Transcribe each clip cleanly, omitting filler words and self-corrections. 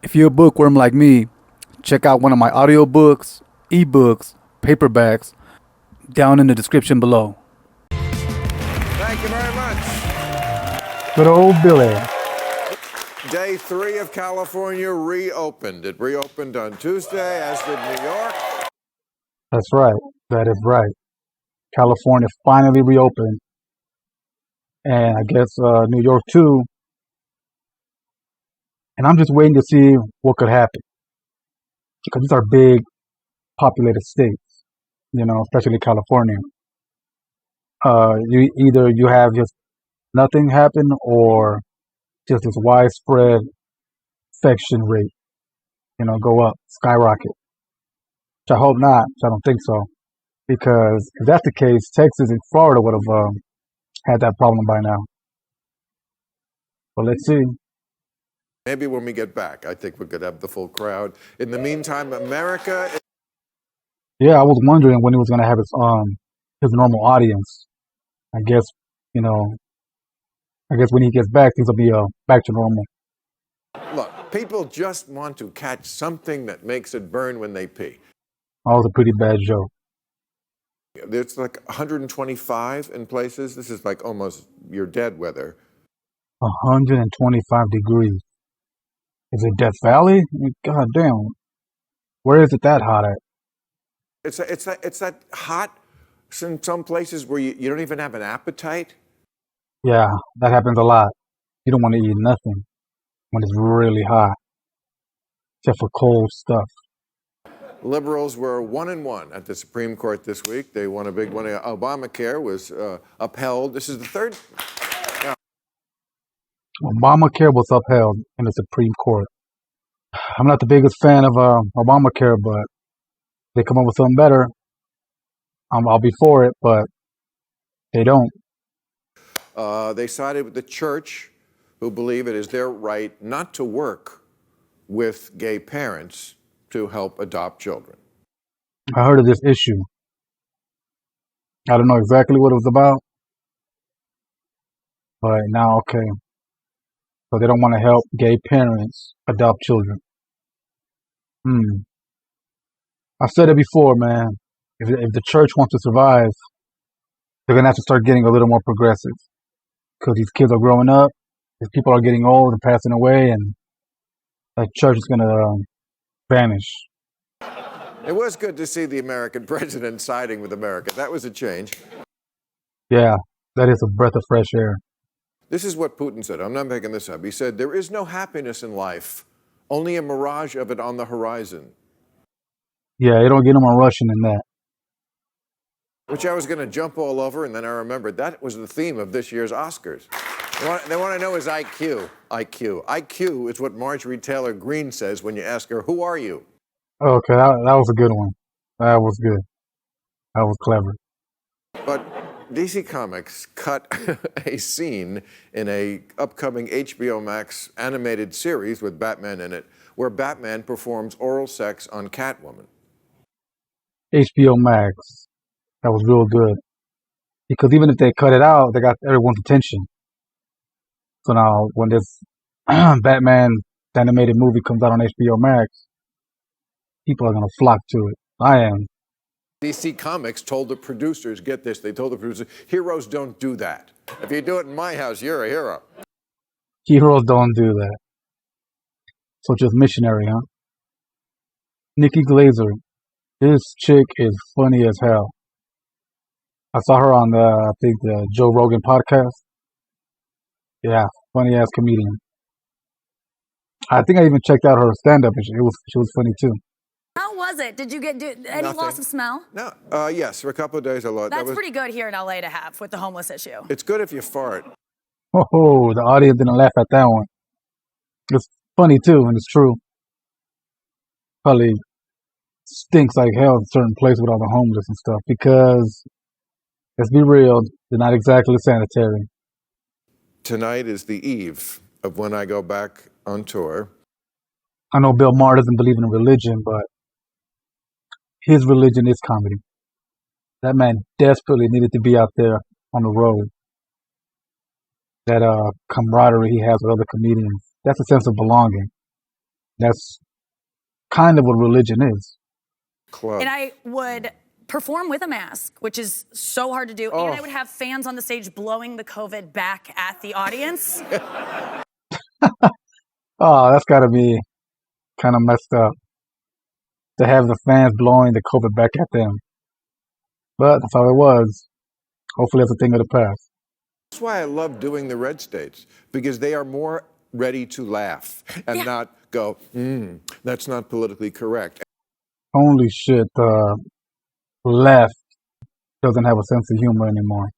If you're a bookworm like me, check out one of my audiobooks, ebooks, paperbacks down in the description below. Thank you very much. Good old Billy. Day 3 of California reopened. It reopened on Tuesday, as did New York. That's right. That is right. California finally reopened. And I guess New York too. And I'm just waiting to see what could happen. Because these are big populated states, especially California. You have just nothing happen or just this widespread infection rate, go up, skyrocket. Which I hope not. I don't think so. Because if that's the case, Texas and Florida would have had that problem by now. But let's see. Maybe when we get back, I think we could have the full crowd. In the meantime, America... Yeah, I was wondering when he was going to have his normal audience. I guess when he gets back, things will be back to normal. Look, people just want to catch something that makes it burn when they pee. That was a pretty bad joke. There's like 125 in places. This is like almost your dead weather. 125 degrees. Is it Death Valley? God damn. Where is it that hot at? It's that hot in some places where you don't even have an appetite. Yeah, that happens a lot. You don't want to eat nothing when it's really hot, except for cold stuff. Liberals were 1-1 at the Supreme Court this week. They won a big one. Obamacare was upheld. This is the third. Obamacare was upheld in the Supreme Court. I'm not the biggest fan of Obamacare, but if they come up with something better, I'll be for it, but they don't. They sided with the church, who believe it is their right not to work with gay parents to help adopt children. I heard of this issue. I don't know exactly what it was about, but now, okay. So they don't want to help gay parents adopt children. I've said it before, man. If the church wants to survive, they're going to have to start getting a little more progressive. Because these kids are growing up, these people are getting old and passing away, and the church is going to vanish. It was good to see the American president siding with America. That was a change. Yeah, that is a breath of fresh air. This is what Putin said. I'm not making this up. He said, "There is no happiness in life, only a mirage of it on the horizon." Yeah, you don't get no more Russian in that. Which I was going to jump all over, and then I remembered that was the theme of this year's Oscars. They want to know his IQ. IQ is what Marjorie Taylor Greene says when you ask her, "Who are you?" Okay, that was a good one. That was good. That was clever. But DC Comics cut a scene in a upcoming HBO Max animated series with Batman in it, where Batman performs oral sex on Catwoman. HBO Max. That was real good. Because even if they cut it out, they got everyone's attention. So now when this Batman animated movie comes out on HBO Max, people are going to flock to it. I am. DC Comics told the producers, get this, they told the producers, heroes don't do that. If you do it in my house, you're a hero. Heroes don't do that. So just missionary, huh? Nikki Glaser. This chick is funny as hell. I saw her on the Joe Rogan podcast. Yeah, funny ass comedian. I think I even checked out her stand-up, and she was funny too. How was it? Did you get any Nothing. loss of smell? No, yes, for a couple of days I lost. That's pretty good here in LA to have with the homeless issue. It's good if you fart. Oh, the audience didn't laugh at that one. It's funny too, and it's true. Probably stinks like hell in certain places with all the homeless and stuff because, let's be real, they're not exactly sanitary. Tonight is the eve of when I go back on tour. I know Bill Maher doesn't believe in religion, but his religion is comedy. That man desperately needed to be out there on the road. That camaraderie he has with other comedians. That's a sense of belonging. That's kind of what religion is. Club. And I would perform with a mask, which is so hard to do. Oh. And I would have fans on the stage blowing the COVID back at the audience. Oh, that's got to be kind of messed up to have the fans blowing the COVID back at them. But that's how it was. Hopefully that's a thing of the past. That's why I love doing the red states, because they are more ready to laugh and not go, that's not politically correct. Holy shit, the left doesn't have a sense of humor anymore.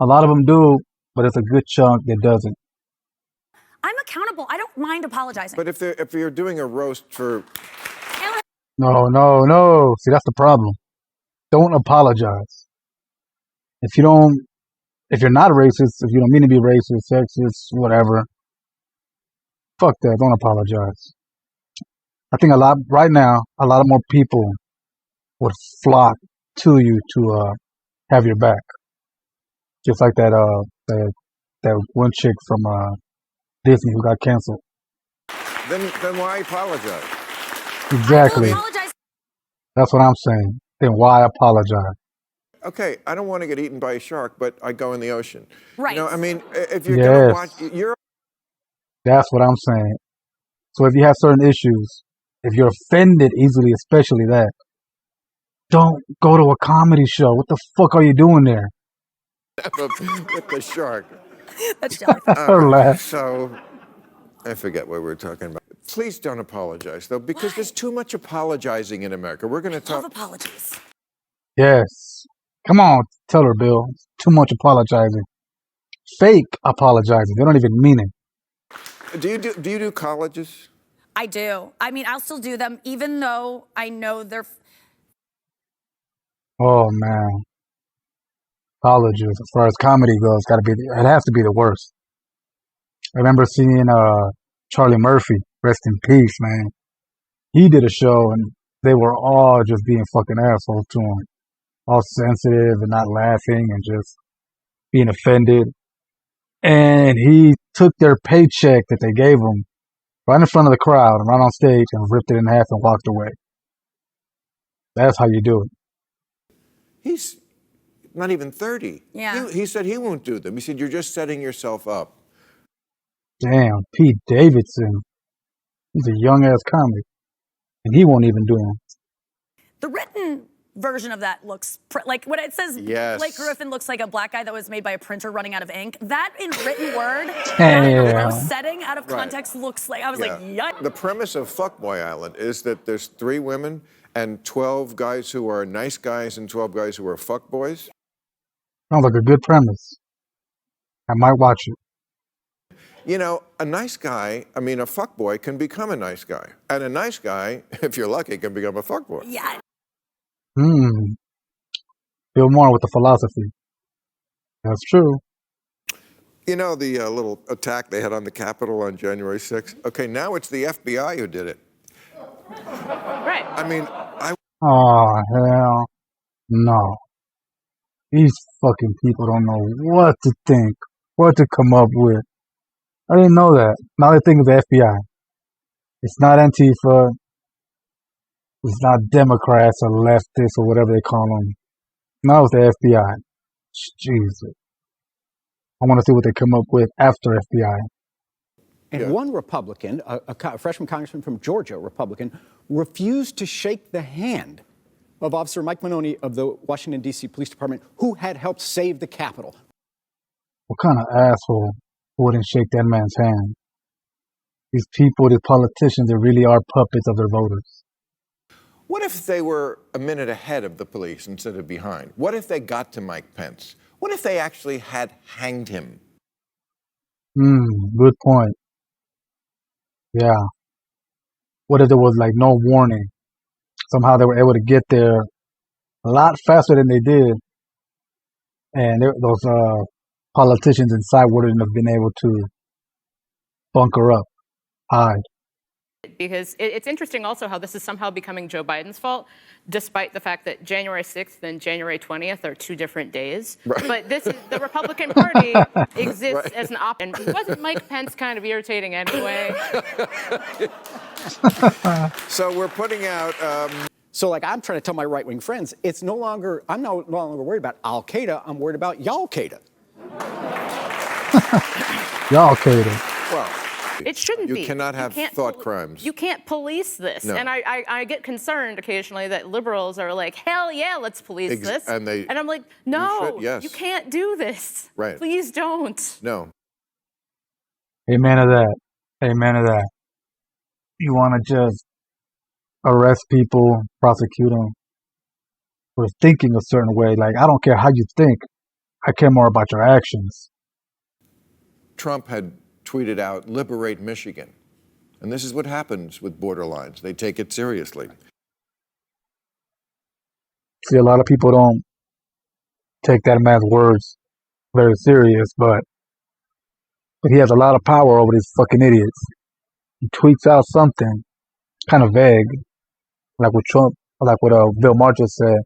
A lot of them do, but it's a good chunk that doesn't. I'm accountable. I don't mind apologizing. But if you're doing a roast for... No. See, that's the problem. Don't apologize. If you're not racist, if you don't mean to be racist, sexist, whatever, fuck that. Don't apologize. I think right now, a lot of more people would flock to you to have your back. Just like that one chick from Disney who got canceled. Then why apologize? Exactly. I will apologize. That's what I'm saying. Then why apologize? Okay, I don't want to get eaten by a shark, but I go in the ocean. Right. You know, I mean, if you're going to watch... That's what I'm saying. So if you have certain issues, if you're offended easily, especially that, don't go to a comedy show. What the fuck are you doing there? With the shark. That's jellyfish. Laugh. So, I forget what we were talking about. Please don't apologize, though, because there's too much apologizing in America. We're going to talk... Love apologies. Yes. Come on, tell her, Bill. Too much apologizing. Fake apologizing. They don't even mean it. Do you do colleges? I do. I mean, I'll still do them, even though I know they're... Oh, man. Colleges, as far as comedy goes, it has to be the worst. I remember seeing Charlie Murphy, rest in peace, man. He did a show, and they were all just being fucking assholes to him. All sensitive and not laughing and just being offended. And he took their paycheck that they gave him right in front of the crowd and right on stage and ripped it in half and walked away. That's how you do it. He's not even 30. Yeah. He said he won't do them. He said, you're just setting yourself up. Damn, Pete Davidson. He's a young-ass comic. And he won't even do them. The written version of that looks like when it says Blake Griffin looks like a black guy that was made by a printer running out of ink. That in written word, not in a gross setting, out of context, looks like, I was like, yikes. The premise of Fuckboy Island is that there's 3 women and 12 guys who are nice guys and 12 guys who are fuckboys. Sounds like a good premise. I might watch it. You know, a nice guy, I mean, a fuckboy can become a nice guy. And a nice guy, if you're lucky, can become a fuckboy. Yeah. Bill Maher with the philosophy. That's true. You know the little attack they had on the Capitol on January 6th? Okay, now it's the FBI who did it. Right. I mean, Oh, hell no. These fucking people don't know what to think, what to come up with. I didn't know that. Now they think of the FBI. It's not Antifa. It's not Democrats or leftists or whatever they call them. Now it's the FBI. Jesus. I want to see what they come up with after FBI. And one Republican, a freshman congressman from Georgia, Republican, refused to shake the hand of Officer Mike Maloney of the Washington, D.C. Police Department, who had helped save the Capitol. What kind of asshole wouldn't shake that man's hand? These people, these politicians, they really are puppets of their voters. what if they were a minute ahead of the police instead of behind? What if they got to Mike Pence? What if they actually had hanged him? Good point. Yeah. What if there was like no warning? Somehow they were able to get there a lot faster than they did. And those politicians inside wouldn't have been able to bunker up, hide. Because it's interesting also how this is somehow becoming Joe Biden's fault, despite the fact that January 6th and January 20th are 2 different days. Right. But this is the Republican Party exists as an option. Wasn't Mike Pence kind of irritating anyway? So we're putting out. So, like, I'm trying to tell my right-wing friends, I'm no longer worried about Al-Qaeda. I'm worried about Y'all-Qaeda. Y'all-Qaeda. Well, it shouldn't be. You cannot have thought crimes. You can't police this. No. And I get concerned occasionally that liberals are like, hell yeah, let's police this. And I'm like, no, you can't do this. Right. Please don't. No. Amen to that. Amen to that. You want to just arrest people, prosecute them for thinking a certain way. Like, I don't care how you think. I care more about your actions. Trump had tweeted out, "Liberate Michigan." And this is what happens with borderlines. They take it seriously. See, a lot of people don't take that man's words very serious, but he has a lot of power over these fucking idiots. He tweets out something kind of vague, like what Trump, like what Bill Maher just said,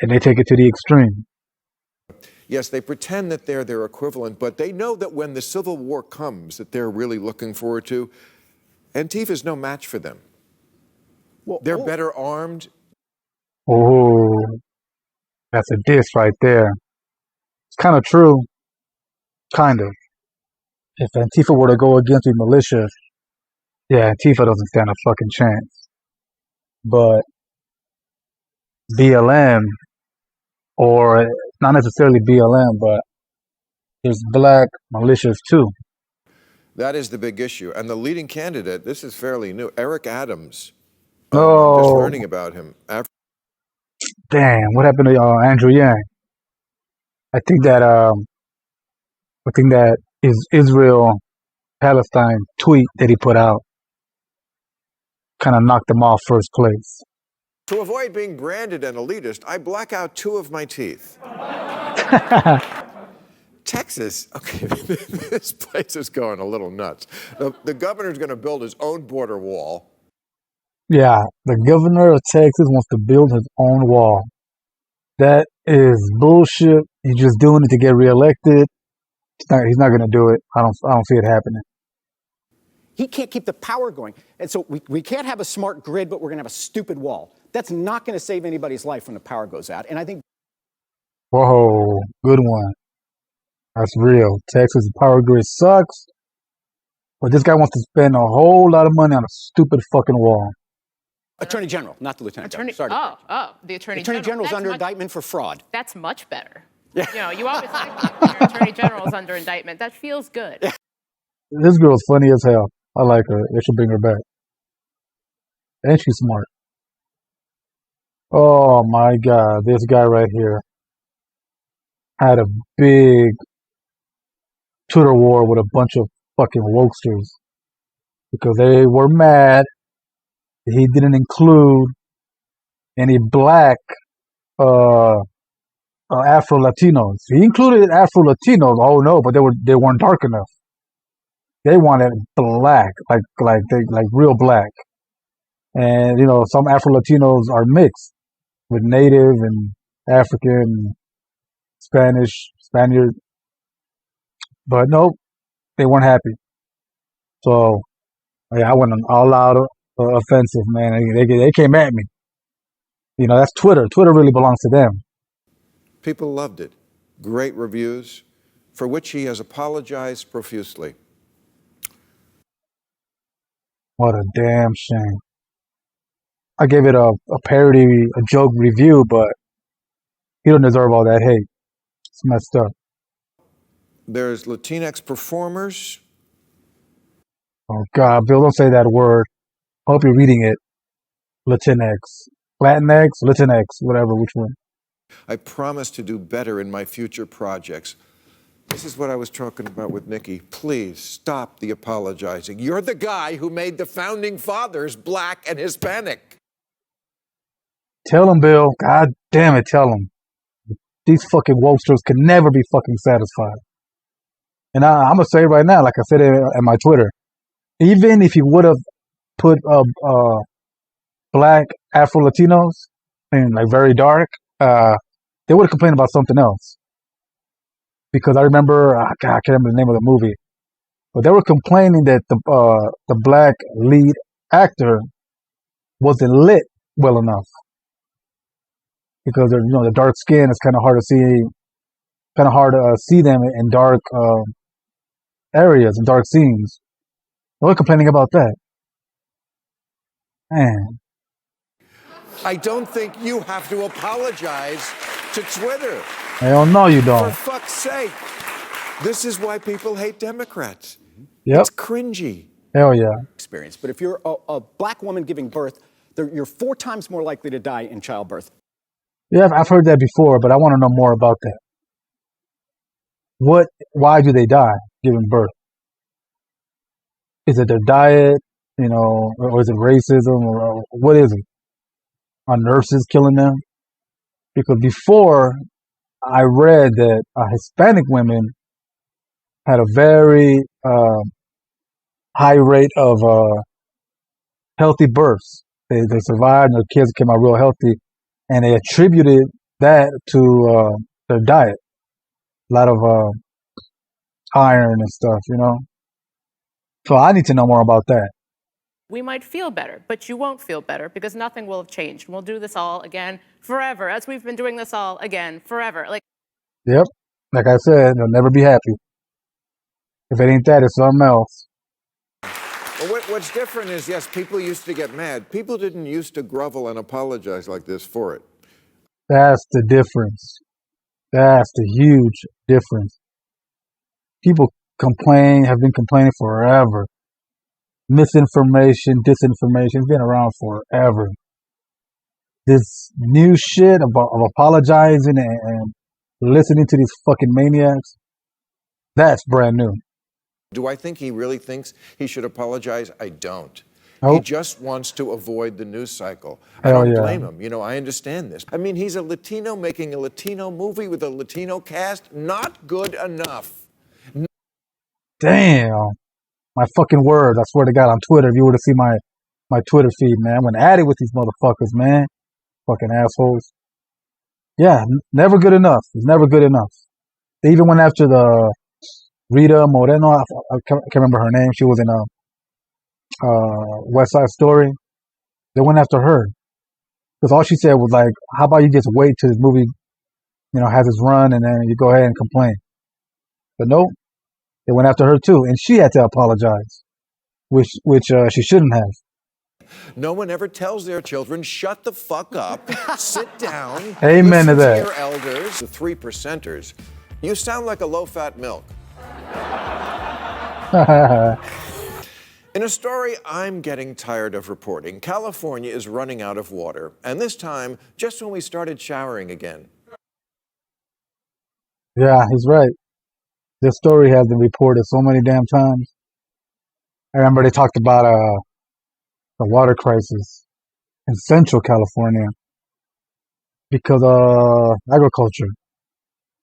and they take it to the extreme. Yes, they pretend that they're their equivalent, but they know that when the Civil War comes, that they're really looking forward to, Antifa's no match for them. Well, they're better armed. Oh, that's a diss right there. It's kind of true. Kind of. If Antifa were to go against the militia, yeah, Antifa doesn't stand a fucking chance. But BLM, or not necessarily BLM, but there's black militias too. That is the big issue. And the leading candidate, this is fairly new, Eric Adams. Oh. Just learning about him. Damn, what happened to Andrew Yang? I think that is Israel-Palestine tweet that he put out kind of knocked him off first place. To avoid being branded an elitist, I black out 2 of my teeth. Texas, okay, this place is going a little nuts. The governor's going to build his own border wall. Yeah, the governor of Texas wants to build his own wall. That is bullshit. He's just doing it to get reelected. He's not going to do it. I don't see it happening. He can't keep the power going. And so we can't have a smart grid, but we're going to have a stupid wall. That's not going to save anybody's life when the power goes out. And I think... Whoa, good one. That's real. Texas power grid sucks. But this guy wants to spend a whole lot of money on a stupid fucking wall. Attorney General, not the Lieutenant Governor. Sorry. The Attorney General. Attorney General's under indictment for fraud. That's much better. Yeah. You know, you always think when your Attorney General's under indictment. That feels good. This girl's funny as hell. I like her. They should bring her back. And she's smart. Oh my God, this guy right here had a big Twitter war with a bunch of fucking wokesters because they were mad that he didn't include any black Afro-Latinos. He included Afro-Latinos. Oh no, but they weren't dark enough. They wanted black, like real black. And you know, some Afro-Latinos are mixed with Native and African, Spaniard. But nope, they weren't happy. So yeah, I went all out offensive, man. They came at me. You know, that's Twitter. Twitter really belongs to them. People loved it. Great reviews, for which he has apologized profusely. What a damn shame. I gave it a parody, a joke review, but he don't deserve all that hate. It's messed up. There's Latinx performers. Oh God, Bill, don't say that word. I hope you're reading it. Latinx. Latinx, Latinx, whatever, which one. I promise to do better in my future projects. This is what I was talking about with Nikki. Please stop the apologizing. You're the guy who made the founding fathers black and Hispanic. Tell him, Bill. God damn it, tell him. These fucking wokesters can never be fucking satisfied. And I'm going to say it right now, like I said it at my Twitter. even if he would have put black Afro-Latinos and like very dark, they would have complained about something else. Because I remember, I can't remember the name of the movie, but they were complaining that the black lead actor wasn't lit well enough because they're, the dark skin is kind of hard to see them in dark areas and dark scenes. They were complaining about that. Man. I don't think you have to apologize to Twitter. Hell no, you don't. For fuck's sake. This is why people hate Democrats. Yep. It's cringy. Hell yeah. Experience. But if you're a black woman giving birth, you're 4 times more likely to die in childbirth. Yeah, I've heard that before, but I want to know more about that. Why do they die giving birth? Is it their diet, or is it racism, or what is it? Are nurses killing them? Because before, I read that Hispanic women had a very high rate of healthy births. They survived, and their kids came out real healthy, and they attributed that to their diet. A lot of iron and stuff, So I need to know more about that. We might feel better, but you won't feel better because nothing will have changed. We'll do this all again forever, as we've been doing this all again forever. Yep. Like I said, they'll never be happy. If it ain't that, it's something else. Well, what's different is, yes, people used to get mad. People didn't used to grovel and apologize like this for it. That's the difference. That's the huge difference. People have been complaining forever. Misinformation, disinformation, been around forever. This new shit of apologizing and listening to these fucking maniacs, that's brand new. Do I think he really thinks he should apologize? I don't. Nope. He just wants to avoid the news cycle. I don't blame him. I understand this. I mean, he's a Latino making a Latino movie with a Latino cast. Not good enough. Damn. My fucking word. I swear to God, on Twitter, if you were to see my Twitter feed, man, I'm gonna add it with these motherfuckers, man. Fucking assholes. Yeah, never good enough. It's never good enough. They even went after the Rita Moreno. I can't remember her name. She was in a West Side Story. They went after her because all she said was like, "How about you just wait till this movie, has its run, and then you go ahead and complain." But nope, they went after her too, and she had to apologize, which she shouldn't have. No one ever tells their children, shut the fuck up, sit down, Amen to listen that. to your elders, the 3%ers. You sound like a low-fat milk. In a story I'm getting tired of reporting, California is running out of water, and this time, just when we started showering again. Yeah, he's right. This story has been reported so many damn times. I remember they talked about the water crisis in Central California because of agriculture.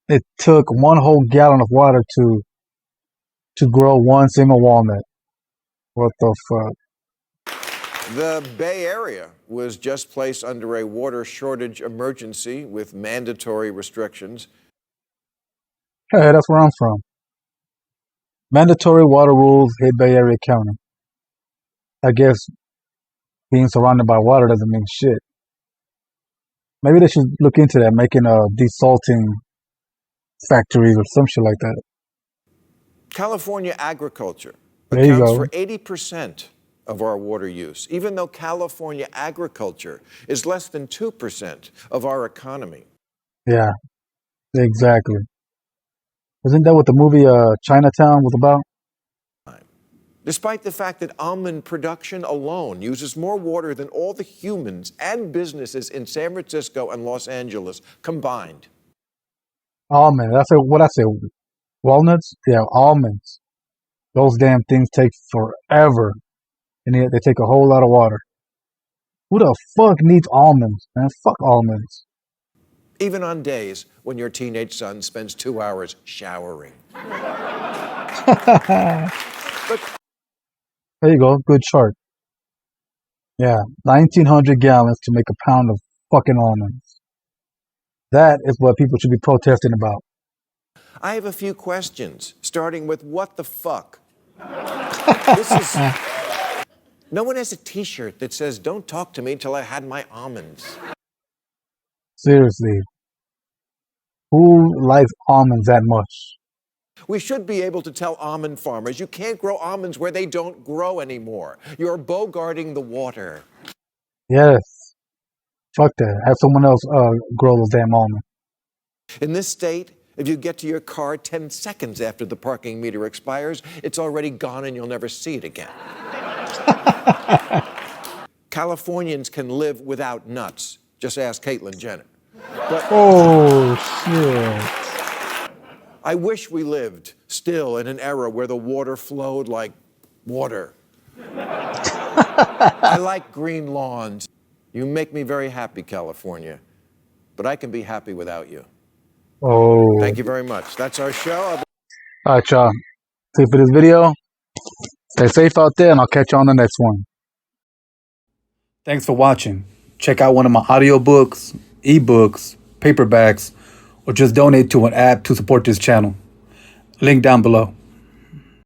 It took 1 whole gallon of water to grow 1 single walnut. What the fuck? The Bay Area was just placed under a water shortage emergency with mandatory restrictions. Hey, that's where I'm from. Mandatory water rules hit Bay Area County. I guess being surrounded by water doesn't mean shit. Maybe they should look into that, making desalting factories or some shit like that. California agriculture accounts for 80% of our water use, even though California agriculture is less than 2% of our economy. Yeah, exactly. Isn't that what the movie Chinatown was about? Despite the fact that almond production alone uses more water than all the humans and businesses in San Francisco and Los Angeles combined. Almond. What I say? Walnuts? Yeah, almonds. Those damn things take forever. And they take a whole lot of water. Who the fuck needs almonds, man? Fuck almonds. Even on days when your teenage son spends 2 hours showering. But There you go. Good chart. Yeah. 1,900 gallons to make a pound of fucking almonds. That is what people should be protesting about. I have a few questions, starting with what the fuck? No one has a t-shirt that says, don't talk to me till I had my almonds. Seriously. Who likes almonds that much? We should be able to tell almond farmers, you can't grow almonds where they don't grow anymore. You're bogarting the water. Yes. Fuck that. Have someone else grow those damn almonds. In this state, if you get to your car 10 seconds after the parking meter expires, it's already gone and you'll never see it again. Californians can live without nuts. Just ask Caitlyn Jenner. But oh, shit. I wish we lived still in an era where the water flowed like water. I like green lawns. You make me very happy, California. But I can be happy without you. Oh. Thank you very much. That's our show. All right, y'all. That's it for this video. Stay safe out there, and I'll catch you on the next one. Thanks for watching. Check out one of my audiobooks, ebooks, paperbacks, or just donate to an app to support this channel. Link down below.